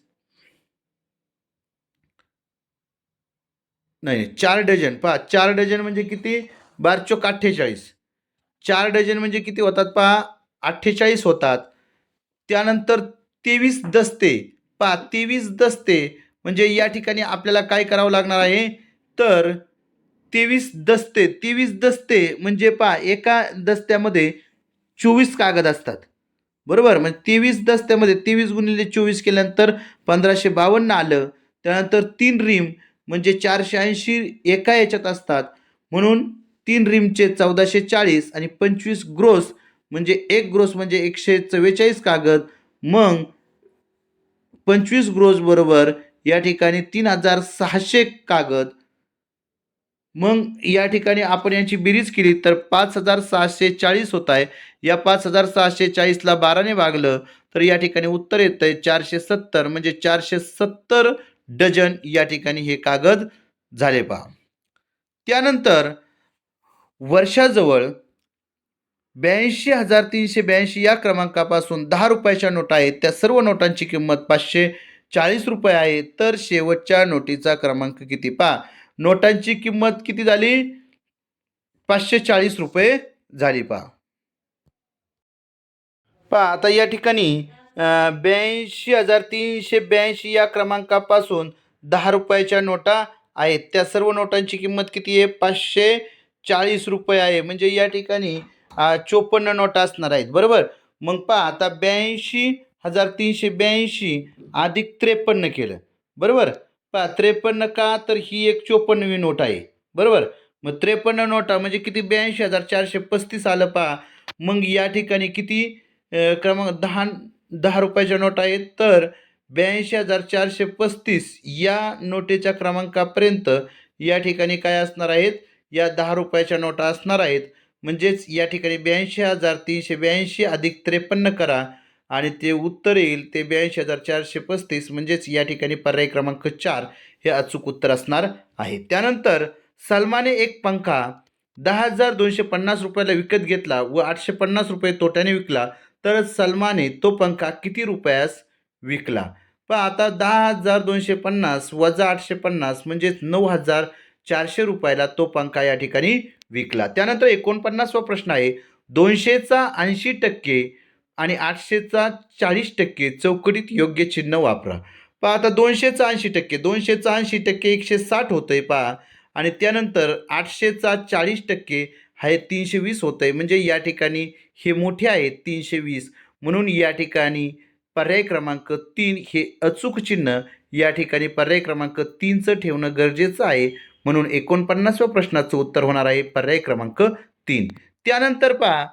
नाही 4 डझन पहा 4 डझन म्हणजे किती 12 चोक 48. 4 डझन म्हणजे किती होतात पहा 48 होतात. त्यानंतर 23 दस्ते पहा 23 दस्ते म्हणजे या ठिकाणी आपल्याला काय करावं लागणार आहे, तर 23 दस्ते म्हणजे पहा एका दस्त्यामध्ये 24 कागद असतात. बरोबर? म्हणजे 23 दस्त्यामध्ये 23 गुणिले 24 केल्यानंतर 1552 आलं. त्यानंतर 3 रिम म्हणजे 480 एका याच्यात असतात. म्हणून 3 रिमचे 1440 आणि 25 ग्रोस म्हणजे 1 ग्रोस म्हणजे 144 कागद. मग 25 ग्रोस बरोबर या ठिकाणी 3600 कागद. मग या ठिकाणी आपण यांची बेरीज केली तर 5640 होत आहे. या 5640ला 12ने भागलं तर या ठिकाणी उत्तर येतंय 470 म्हणजे 470 डझन या ठिकाणी हे कागद झाले पहा. त्यानंतर वर्षाजवळ 82,382 या क्रमांकापासून 10 रुपयाच्या नोटा आहेत. त्या सर्व नोटांची किंमत 540 रुपये आहे. तर शेवटच्या नोटीचा क्रमांक किती? पहा नोटांची किंमत किती झाली? 540 रुपये झाली पहा. पहा आता या ठिकाणी 82,382 या क्रमांकापासून 10 रुपयाच्या नोटा आहेत. त्या सर्व नोटांची किंमत किती आहे? 540 रुपये आहे. म्हणजे या ठिकाणी 54 नोटा असणार आहेत. बरोबर? मग पहा आता 82,382 अधिक 53 केलं. बरोबर? पहा 53 का? तर ही एक 54वी नोट आहे. बरोबर? मग 53 नोटा म्हणजे किती? 82,435 आलं पहा. मग या ठिकाणी किती क्रमांक 10 रुपयाच्या नोट आहेत. तर 82,435 या नोटेच्या क्रमांकापर्यंत या ठिकाणी काय असणार आहेत? या 10 रुपयाच्या नोटा असणार आहेत. म्हणजेच या ठिकाणी 82,382 अधिक 53 करा आणि ते उत्तर येईल ते 82,435 म्हणजेच या ठिकाणी पर्याय क्रमांक 4 हे अचूक उत्तर असणार आहे. त्यानंतर सलमाने एक पंखा 10,250 रुपयाला विकत घेतला व 850 रुपये तोट्याने विकला. तर सलमाने तो पंखा किती रुपयास विकला? पहा आता 10,250 वजा 850 म्हणजेच 9,400 रुपयाला तो पंखा या ठिकाणी विकला. त्यानंतर 49वा प्रश्न आहे. 200चा 80% आणि 800चा 40% चौकटीत योग्य चिन्ह वापरा. पहा आता 200चा 80%, 200चा 80% 160 होतंय पहा आणि त्यानंतर 800चा 40% आहे 320 होतंय. म्हणजे या ठिकाणी हे मोठे आहेत 320 म्हणून या ठिकाणी पर्याय क्रमांक 3 हे अचूक चिन्ह या ठिकाणी पर्याय क्रमांक 3चं ठेवणं गरजेचं आहे. म्हणून 49व्या प्रश्नाचं उत्तर होणार आहे पर्याय क्रमांक 3. त्यानंतर पहा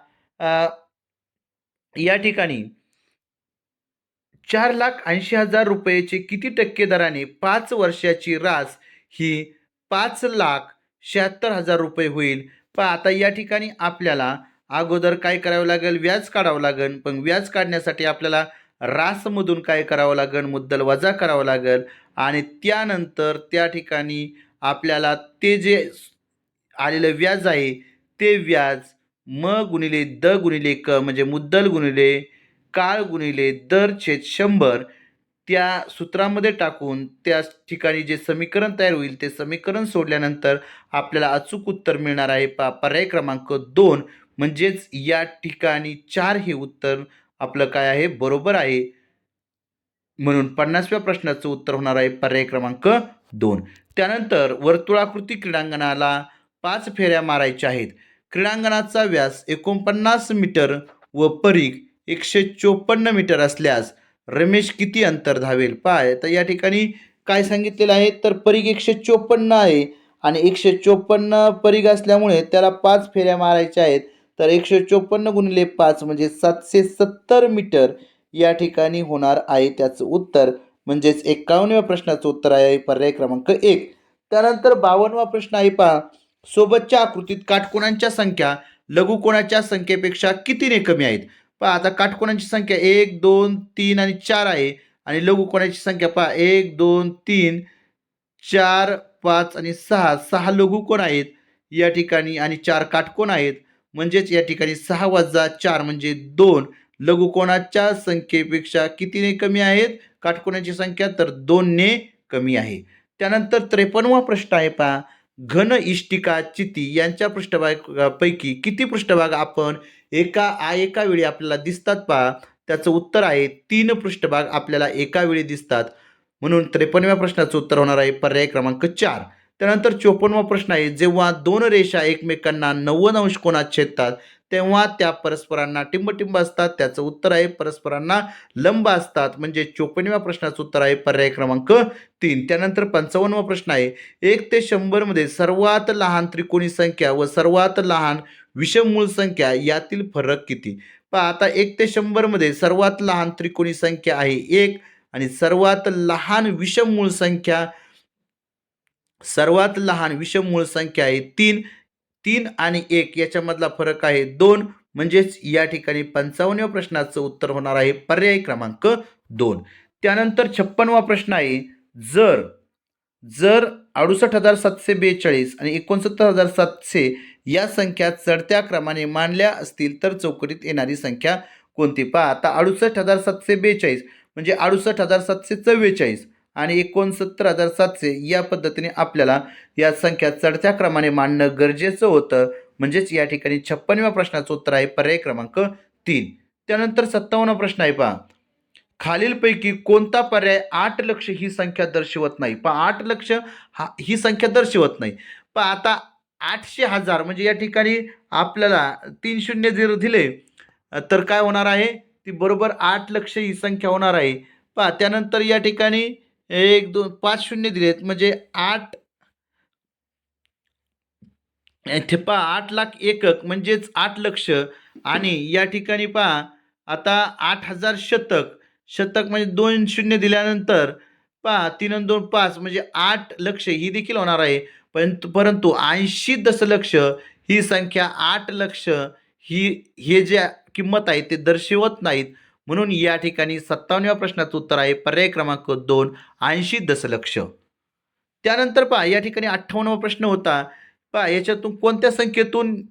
या ठिकाणी 4,80,000 रुपयेचे किती टक्के दराने 5 वर्षाची रास ही 5,76,000 रुपये होईल? पहा आता या ठिकाणी आपल्याला अगोदर काय करावं लागेल? व्याज काढावं लागेल. पण व्याज काढण्यासाठी आपल्याला रासमधून काय करावं लागेल? मुद्दल वजा करावं लागेल आणि त्यानंतर त्या ठिकाणी आपल्याला ते जे आलेलं व्याज आहे ते व्याज म गुणिले द गुणिले क म्हणजे मुद्दल गुणिले काळ गुणिले दर छेद 100 त्या सूत्रामध्ये टाकून त्या ठिकाणी जे समीकरण तयार होईल ते समीकरण सोडल्यानंतर आपल्याला अचूक उत्तर मिळणार आहे. पर्याय क्रमांक 2 म्हणजेच या ठिकाणी 4 हे उत्तर आपलं काय आहे? बरोबर आहे. म्हणून 50व्या प्रश्नाचं उत्तर होणार आहे पर्याय क्रमांक 2. त्यानंतर वर्तुळाकृती क्रीडांगणाला 5 फेऱ्या मारायच्या आहेत. क्रीडांगणाचा व्यास 49 मीटर व परीघ 154 मीटर असल्यास रमेश किती अंतर धावेल? पहा तर या ठिकाणी काय सांगितलेलं आहे? तर परीघ 154 आहे आणि 154 परीघ असल्यामुळे त्याला 5 फेऱ्या मारायच्या आहेत. तर 154 गुणिले 5 म्हणजे 770 मीटर या ठिकाणी होणार आहे त्याचं उत्तर. म्हणजेच 51व्या प्रश्नाचं उत्तर आहे पर्याय क्रमांक 1. त्यानंतर 52वा प्रश्न आहे पहा. सोबतच्या आकृतीत काटकोनांच्या संख्या लघुकोनाच्या संख्येपेक्षा कितीने कमी आहेत? पहा आता काटकोनांची संख्या 1, 2, 3 आणि 4 आहे आणि लघुकोनाची संख्या पहा 1, 2, 3, 4, 5 आणि 6. 6 लघुकोन आहेत या ठिकाणी आणि 4 काटकोन आहेत. म्हणजेच या ठिकाणी 6 वजा 4 म्हणजे 2 लघुकोनाच्या संख्येपेक्षा कितीने कमी आहेत काटकोनाची संख्या? तर 2ने कमी आहे. त्यानंतर 53वा प्रश्न आहे पहा. घन इष्टिका चिती यांच्या पृष्ठभागापैकी किती पृष्ठभाग आपण एका वेळी आपल्याला दिसतात पहा? त्याचं उत्तर आहे 3 पृष्ठभाग आपल्याला एका वेळी दिसतात. म्हणून 53व्या प्रश्नाचं उत्तर होणार आहे पर्याय क्रमांक 4. त्यानंतर 54वा प्रश्न आहे, जेव्हा दोन रेषा एकमेकांना 90 अंश कोनात छेदतात तेव्हा त्या परस्परांना टिंबटिंब असतात. त्याचं उत्तर आहे परस्परांना लंब असतात. म्हणजे 54व्या प्रश्नाचं उत्तर आहे पर्याय क्रमांक 3. त्यानंतर 55वा प्रश्न आहे, 1 ते 100 मध्ये सर्वात लहान त्रिकोणी संख्या व सर्वात लहान विषममूळ संख्या यातील फरक किती? पहा आता 1 ते 100 मध्ये सर्वात लहान त्रिकोणी संख्या आहे 1 आणि सर्वात लहान विषममूळ संख्या आहे 3. 3 आणि 1 याच्यामधला फरक आहे 2. म्हणजेच या ठिकाणी 55व्या प्रश्नाचं उत्तर होणार आहे पर्याय क्रमांक 2. त्यानंतर 56वा प्रश्न आहे, जर जर 68,742 आणि 69,700 या संख्या चढत्या क्रमाने मांडल्या असतील तर चौकटीत येणारी संख्या कोणती? पहा आता 68,742 म्हणजे 68,744 आणि 69,700 या पद्धतीने आपल्याला या संख्या चढत्या क्रमाने मांडणं गरजेचं होतं. म्हणजेच या ठिकाणी 56व्या प्रश्नाचं उत्तर आहे पर्याय क्रमांक 3. त्यानंतर 57वा प्रश्न आहे, पहा खालीलपैकी कोणता पर्याय 8 लक्ष ही संख्या दर्शवत नाही? पहा 8 लक्ष ही संख्या दर्शवत नाही. पहा आता 800,000 म्हणजे या ठिकाणी आपल्याला 3 शून्य 0 दिले तर काय होणार आहे? ती बरोबर 8 लक्ष ही संख्या होणार आहे. पहा त्यानंतर या ठिकाणी 1 2 5 शून्य दिलेत म्हणजे 8 इथे पहा 8 लाख एकक म्हणजेच 8 लक्ष आणि या ठिकाणी पहा आता 8,000 शतक म्हणजे 2 शून्य दिल्यानंतर पहा 3 आणि 2 5 म्हणजे 8 लक्ष ही देखील होणार आहे. परंतु 80 दशलक्ष ही संख्या 8 लक्ष हे जे किंमत आहे ते दर्शवत नाहीत. म्हणून या ठिकाणी 57व्या प्रश्नाचं उत्तर आहे पर्याय क्रमांक 2 80 दशलक्ष. त्यानंतर पहा या ठिकाणी 58वा प्रश्न होता, पहा याच्यातून कोणत्या संख्येतून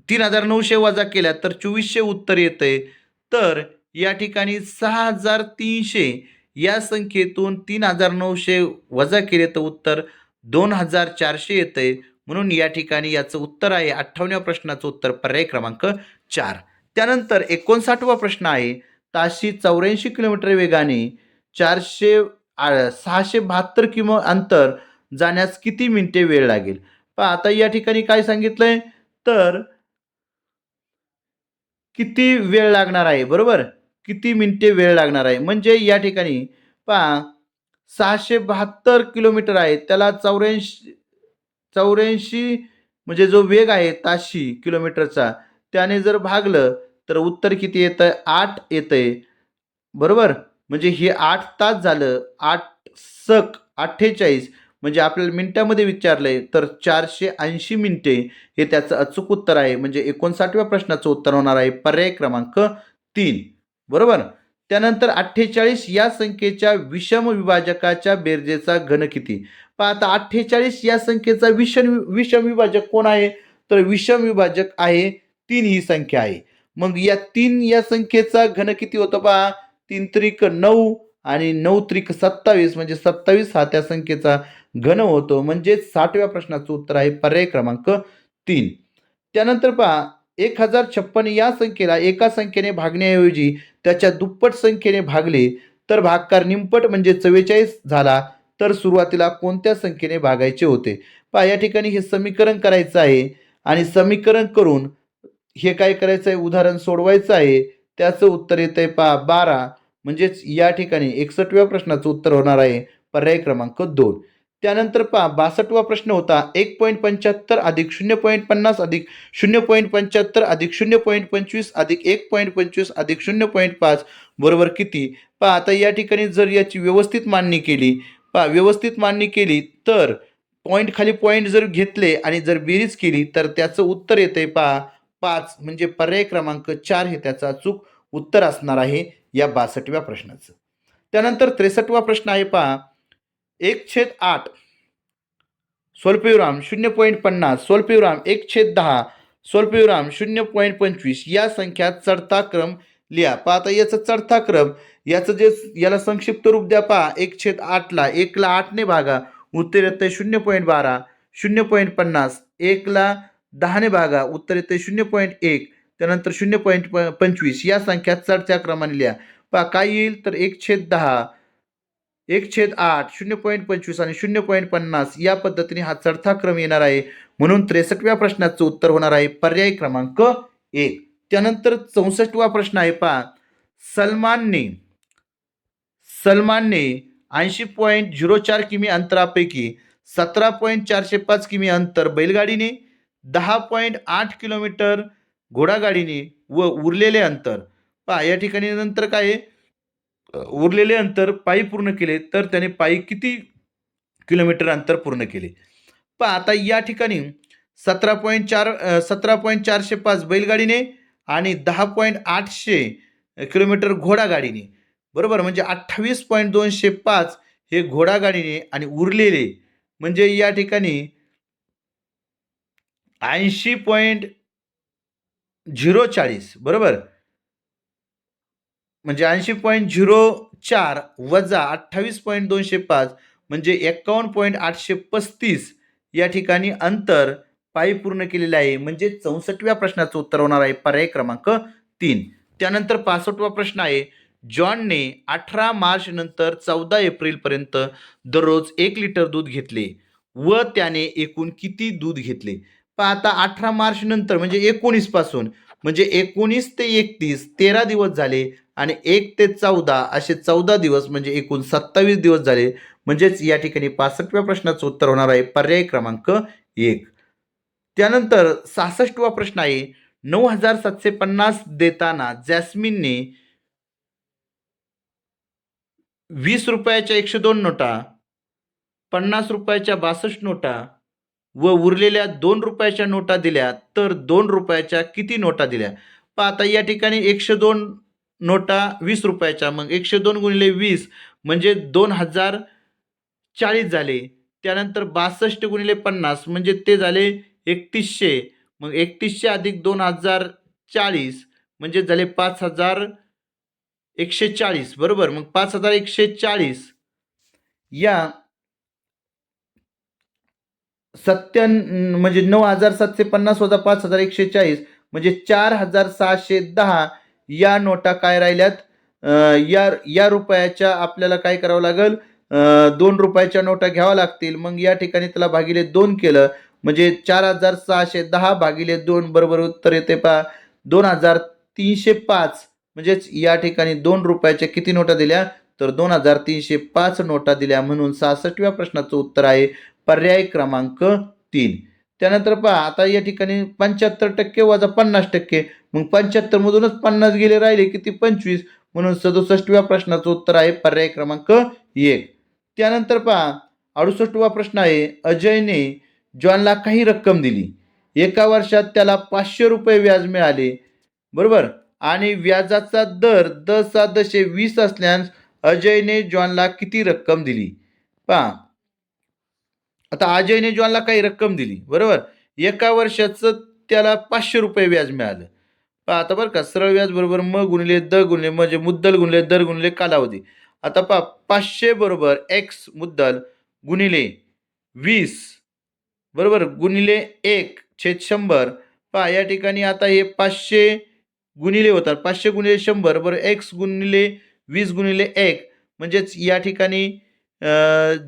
3,900 वजा केल्या तर 2,400 उत्तर येते. तर या ठिकाणी 6,300 या संख्येतून 3,900 वजा केले तर उत्तर 2,400 येते. म्हणून या ठिकाणी याचं उत्तर आहे 58व्या प्रश्नाचं उत्तर पर्याय क्रमांक 4. त्यानंतर 59वा प्रश्न आहे, ताशी 84 किलोमीटर वेगाने 672 किमी अंतर जाण्यास किती मिनिटे वेळ लागेल? पहा आता या ठिकाणी काय सांगितलंय तर किती वेळ लागणार आहे, बरोबर? किती मिनिटे वेळ लागणार आहे म्हणजे या ठिकाणी पहा 672 किलोमीटर आहे त्याला 84 म्हणजे जो वेग आहे ताशी किलोमीटरचा त्याने जर भागलं तर उत्तर किती येतं? 8 येतंय, बरोबर? म्हणजे हे 8 तास झालं. 8 सक 48 म्हणजे आपल्याला मिनिटामध्ये विचारलंय तर 480 मिनिटे हे त्याचं अचूक उत्तर आहे. म्हणजे 59व्या प्रश्नाचं उत्तर होणार आहे पर्याय क्रमांक 3, बरोबर? त्यानंतर 48 या संख्येच्या विषम विभाजकाच्या बेरजेचा घन किती? पहा आता 48 या संख्येचा विषम विभाजक कोण आहे? तर विषम विभाजक आहे 3 ही संख्या आहे. मग या 3 या संख्येचा घन किती होतो? पहा 3 त्रिक 9 आणि 9 त्रिक 27 म्हणजे 27 हा त्या संख्येचा घन होतो. म्हणजे 60व्या प्रश्नाचं उत्तर आहे पर्याय क्रमांक 3. त्यानंतर पहा 1056 या संख्येला एका संख्येने भागण्याऐवजी त्याच्या दुप्पट संख्येने भागले तर भागकार निमपट म्हणजे 44 झाला तर सुरुवातीला कोणत्या संख्येने भागायचे होते? पहा या ठिकाणी हे समीकरण करायचं आहे आणि समीकरण करून हे काय करायचं आहे? उदाहरण सोडवायचं आहे. त्याचं उत्तर येतंय पहा 12. म्हणजेच या ठिकाणी 61व्या प्रश्नाचं उत्तर होणार आहे पर्याय क्रमांक 2. त्यानंतर पहा 62वा प्रश्न होता, 1.75 अधिक 0.50 अधिक 0.75 अधिक 0.25 अधिक 1.25 अधिक 0.5 बरोबर किती? पहा आता या ठिकाणी जर याची व्यवस्थित मांडणी केली तर पॉईंट खाली पॉईंट जर घेतले आणि जर बेरीज केली तर त्याचं उत्तर येतंय पहा 5. म्हणजे पर्याय क्रमांक 4 हे त्याचं अचूक उत्तर असणार आहे या 62व्या प्रश्नाचं. त्यानंतर 63वा प्रश्न आहे पहा, 1/8 स्वल्पविराम 0.50 स्वल्पविराम 1/10 स्वल्पविराम 0.25 या संख्या चढता क्रम लिहा. पहा आता याचा चढता क्रम याचं जे याला संक्षिप्त रूप द्या. पहा 1/8 ला 1 ला 8 ने भागा उत्तर येतंय 0.12 0.50 1 ला 10 ने भागा उत्तर येतंय 0.1 त्यानंतर 0.25 या संख्या चढत्या क्रमाने लिहा. पहा काय येईल तर 1/10, 1/8, 0.25 आणि 0.50 या पद्धतीने हा चढता क्रम येणार आहे. म्हणून 63व्या प्रश्नाचं उत्तर होणार आहे पर्याय क्रमांक 1. त्यानंतर 64वा प्रश्न आहे पहा. सलमानने सलमानने 80.04 किमी अंतरापैकी 17.405 किमी अंतर बैलगाडीने, 10.8 किलोमीटर घोडागाडीने व उरलेले अंतर पहा या ठिकाणी नंतर काय आहे, उरलेले अंतर पायी पूर्ण केले तर त्याने पायी किती किलोमीटर अंतर पूर्ण केले. पहा आता या ठिकाणी 17.405 बैलगाडीने आणि 10.800 किलोमीटर घोडागाडीने, बरोबर, म्हणजे 28.205 हे घोडागाडीने आणि उरलेले म्हणजे या ठिकाणी 80.040, बरोबर, म्हणजे 80.04 वजा 28.205 म्हणजे 51.835 या ठिकाणी अंतर पायी पूर्ण केलेलं आहे. म्हणजे 64व्या प्रश्नाचं उत्तर होणार आहे पर्याय क्रमांक 3. त्यानंतर 65वा प्रश्न आहे. जॉनने 18 मार्च नंतर 14 एप्रिलपर्यंत दररोज 1 लिटर दूध घेतले व त्याने एकूण किती दूध घेतले. पहा आता 18 मार्च नंतर म्हणजे 19 पासून, म्हणजे 19 ते 31 13 दिवस झाले आणि 1 ते 14 असे 14 दिवस म्हणजे एकूण 27 दिवस झाले. म्हणजेच या ठिकाणी 65व्या प्रश्नाचं उत्तर होणार आहे पर्याय क्रमांक 1. त्यानंतर 66वा प्रश्न आहे. 9,750 देताना जॅस्मिनने 20 रुपयाच्या 102 नोटा, 50 रुपयाच्या 62 नोटा व उरलेल्या 2 रुपयाच्या नोटा दिल्या तर 2 रुपयाच्या किती नोटा दिल्या. पहा आता या ठिकाणी 102 नोटा 20 रुपयाच्या, मग 102 गुणिले 20 म्हणजे 2040 झाले. त्यानंतर 62 गुणिले 50 म्हणजे ते झाले 3100, मग 3100 अधिक 2040 म्हणजे झाले 5140, बरोबर, मग 5140 या म्हणजे 9,750 वजा 5,140 म्हणजे 4,610 या नोटा काय राहिल्यात. या या रुपयाच्या आपल्याला काय करावं लागेल, 2 रुपयाच्या नोटा घ्याव्या लागतील. मग या ठिकाणी त्याला भागिले 2 केलं म्हणजे 4,610 भागिले 2 बरोबर उत्तर येते पहा 2,305. म्हणजेच या ठिकाणी 2 रुपयाच्या किती नोटा दिल्या तर 2,305 नोटा दिल्या. म्हणून 66व्या प्रश्नाचं उत्तर आहे पर्याय क्रमांक 3. त्यानंतर पहा आता या ठिकाणी 75% वजा 50%, मग 75 मधूनच 50 गेले राहिले किती 25, म्हणून 67व्या प्रश्नाचं उत्तर आहे पर्याय क्रमांक 1. त्यानंतर पहा 68वा प्रश्न आहे. अजयने जॉनला काही रक्कम दिली. एका वर्षात त्याला 500 रुपये व्याज मिळाले, बरोबर, आणि व्याजाचा दर 10/20 असल्यास अजयने जॉनला किती रक्कम दिली. पहा आता अजयने जॉनला काही रक्कम दिली, बरोबर, एका वर्षाचं त्याला 500 रुपये व्याज मिळालं. पहा आता बरं का, सरळ व्याज बरोबर म गुणिले द गुणिले म्हणजे मुद्दल गुणिले दर गुणिले कालावधी. आता पहा 500 बरोबर एक्स मुद्दल गुणिले 20, बरोबर, गुणिले 1/100. पहा या ठिकाणी आता हे 500 गुणिले होतात, 500 गुणिले 100 बरोबर एक्स गुणिले 20 गुणिले 1, म्हणजेच या ठिकाणी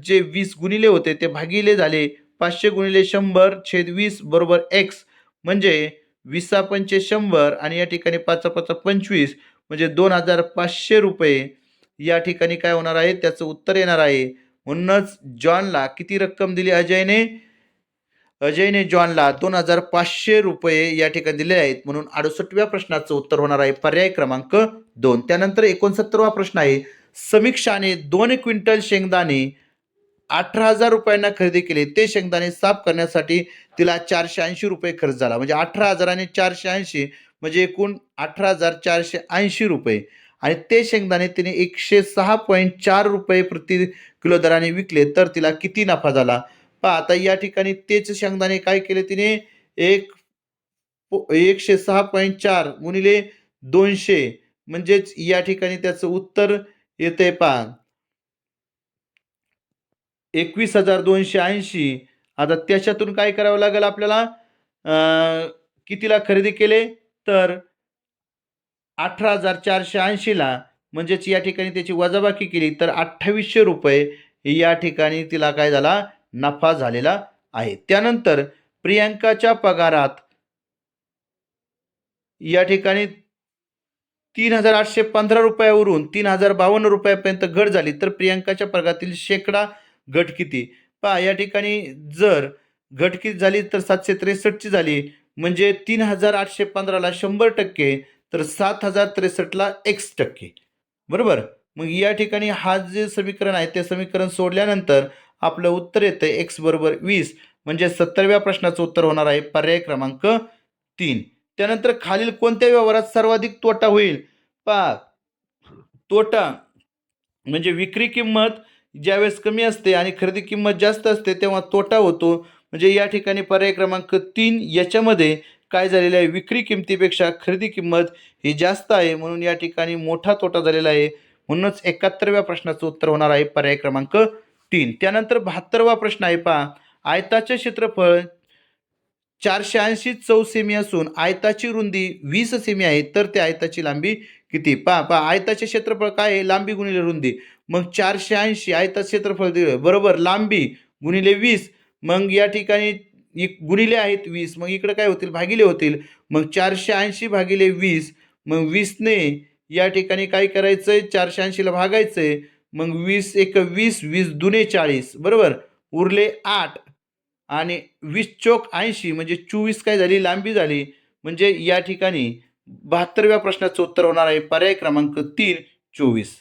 जे 20 गुणिले होते ते भागिले झाले 500 गुणिले 100/20 बरोबर एक्स, म्हणजे 20 100 आणि या ठिकाणी 5 5 25 म्हणजे 2,500 रुपये या ठिकाणी काय होणार आहे त्याचं उत्तर येणार आहे. म्हणूनच जॉनला किती रक्कम दिली अजयने जॉनला 2,500 रुपये या ठिकाणी दिले आहेत. म्हणून 68व्या प्रश्नाचं उत्तर होणार आहे पर्याय क्रमांक 2. त्यानंतर 69वा प्रश्न आहे. समीक्षाने 2 क्विंटल शेंगदाणे 18,000 रुपयांना खरेदी केले. ते शेंगदाणे साफ करण्यासाठी तिला 480 रुपये खर्च झाला. म्हणजे 18,000 आणि 480 म्हणजे एकूण 18,480 रुपये, आणि ते शेंगदाणे तिने 106.4 रुपये प्रति किलो दराने विकले तर तिला किती नफा झाला. पहा आता या ठिकाणी तेच शेंगदाणे काय केले तिने 106.4 गुणिले 200 म्हणजेच या ठिकाणी त्याचं उत्तर येते पहा 21,280. आता त्याच्यातून काय करावं लागेल आपल्याला, कितीला खरेदी केले तर 18,480ला म्हणजेच या ठिकाणी त्याची वजाबाकी केली तर 2800 रुपये या ठिकाणी तिला काय झाला, नफा झालेला आहे. त्यानंतर प्रियांकाच्या पगारात या ठिकाणी 3,815 रुपयावरून 3,052 रुपयापर्यंत घट झाली तर प्रियांकाच्या पगारातील शेकडा घट किती? पहा या ठिकाणी जर घट किती झाली तर 763ची झाली, म्हणजे 3,815ला 100% तर 7,063ला X%. बरोबर. मग या ठिकाणी हा जे समीकरण आहे ते समीकरण सोडल्यानंतर आपलं उत्तर येतं x बरोबर 20, म्हणजे 70व्या प्रश्नाचं उत्तर होणार आहे पर्याय क्रमांक 3. त्यानंतर खालील कोणत्या व्यवहारात सर्वाधिक तोटा होईल? पहा तोटा म्हणजे विक्री किंमत ज्यावेळेस कमी असते आणि खरेदी किंमत जास्त असते तेव्हा तोटा होतो. म्हणजे या ठिकाणी पर्याय क्रमांक 3 याच्यामध्ये काय झालेलं आहे, विक्री किमतीपेक्षा खरेदी किंमत ही जास्त आहे म्हणून या ठिकाणी मोठा तोटा झालेला आहे. म्हणूनच 71व्या प्रश्नाचं उत्तर होणार आहे पर्याय क्रमांक 3. त्यानंतर 72वा प्रश्न आहे पहा, आयताचे क्षेत्रफळ 480 चौसेमी असून आयताची रुंदी 20 सेमी आहे तर त्या आयताची लांबी किती? पहा आयताचे क्षेत्रफळ काय आहे, लांबी गुणिले रुंदी. मग 480 आयताचे क्षेत्रफळ दिलं बरोबर, लांबी गुणिले 20, मग या ठिकाणी गुणिले आहेत 20, मग इकडे काय होतील, भागिले होतील. मग 480 भागिले 20, मग 20ने या ठिकाणी काय करायचंय, 480ला भागायचंय. मग 20 एक 20, 20 दुने 40 बरोबर, उरले 8 आणि 20 चोक 80 म्हणजे 24 काय झाली, लांबी झाली. म्हणजे या ठिकाणी 72व्या प्रश्नाचं उत्तर होणार आहे पर्याय क्रमांक 3 24.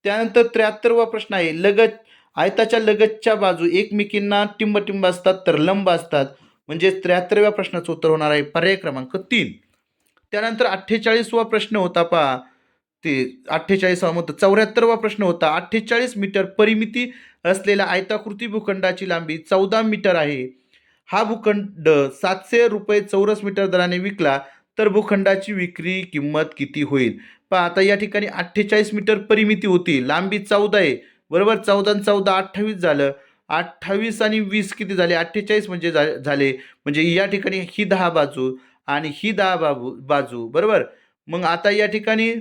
त्यानंतर 73वा प्रश्न आहे, आयताच्या लगतच्या बाजू एकमेकींना टिंब असतात तर लंब असतात, म्हणजे 73व्या प्रश्नाचं उत्तर होणार आहे पर्याय क्रमांक 3. त्यानंतर 48वा प्रश्न होता पहा, ते 48वा मत 74वा प्रश्न होता, 48 मीटर परिमिती असलेल्या आयताकृती भूखंडाची लांबी 14 मीटर आहे. हा भूखंड 700 रुपये चौरस मीटर दराने विकला तर भूखंडाची विक्री किंमत किती होईल? पहा आता या ठिकाणी 48 मीटर परिमिती होती, लांबी 14 आहे बरोबर, 14 आणि 14 28 झालं. 28 आणि 20 किती झाले, 48 म्हणजे झाले. म्हणजे या ठिकाणी ही 10 बाजू आणि ही 10 बाजू बरोबर. मग आता या ठिकाणी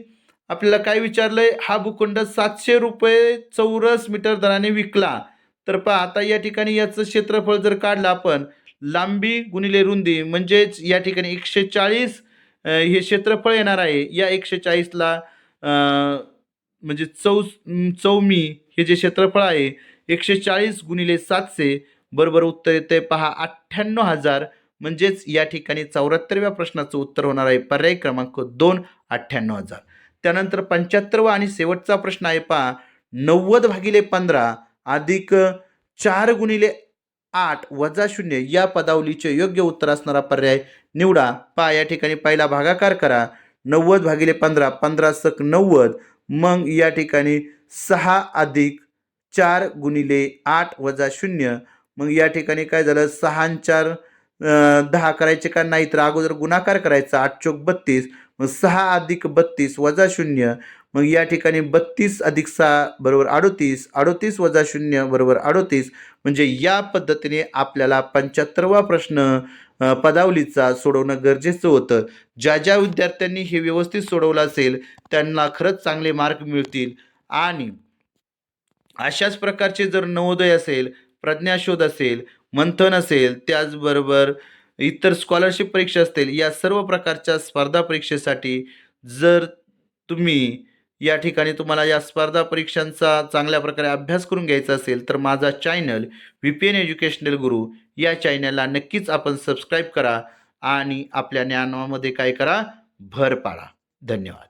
आपल्याला काय विचारलंय, हा भूखंड 700 रुपये चौरस मीटर दराने विकला. तर पहा आता या ठिकाणी याचं क्षेत्रफळ जर काढलं आपण, लांबी गुणिले रुंदी म्हणजेच या ठिकाणी 140 हे क्षेत्रफळ येणार आहे. या 140ला म्हणजे चौमी हे जे क्षेत्रफळ आहे 140 गुणिले 700 बरोबर उत्तर येते पहा 98,000, म्हणजेच या ठिकाणी 74व्या प्रश्नाचं उत्तर होणार आहे पर्याय क्रमांक 2 98,000. त्यानंतर 75वा आणि शेवटचा प्रश्न आहे पहा, 90/15 अधिक 4 गुणिले 8 वजा 0 या पदावलीचे योग्य उत्तर असणारा पर्याय निवडा. पहा या ठिकाणी पहिला भागाकार करा, 90/15 15 सक 90, मग या ठिकाणी 6 अधिक 4 गुणिले 8 वजा 0, मग या ठिकाणी काय झालं, 6 आणि 4 10 करायचे का नाही, तर अगोदर गुणाकार करायचा, 8 चोक 32, मग 6 अधिक 32 वजा 0, मग या ठिकाणी 32 अधिक 6 बरोबर 38, 38 वजा 0 बरोबर 38. म्हणजे या पद्धतीने आपल्याला 75वा प्रश्न पदावलीचा सोडवणं गरजेचं होतं. ज्या विद्यार्थ्यांनी हे व्यवस्थित सोडवलं असेल त्यांना खरंच चांगले मार्क मिळतील. आणि अशाच प्रकारचे जर नवोदय असेल, प्रज्ञाशोध असेल, मंथन असेल, त्याचबरोबर इतर स्कॉलरशिप परीक्षा असतील, या सर्व प्रकारच्या स्पर्धा परीक्षेसाठी जर तुम्ही या ठिकाणी तुम्हाला या स्पर्धा परीक्षांचा चांगल्या प्रकारे अभ्यास करून घ्यायचा असेल तर माझा चॅनल VPN एज्युकेशनल गुरु या चॅनलला नक्कीच आपण सबस्क्राईब करा आणि आपल्या ज्ञानामध्ये काय करा, भर पाडा. धन्यवाद.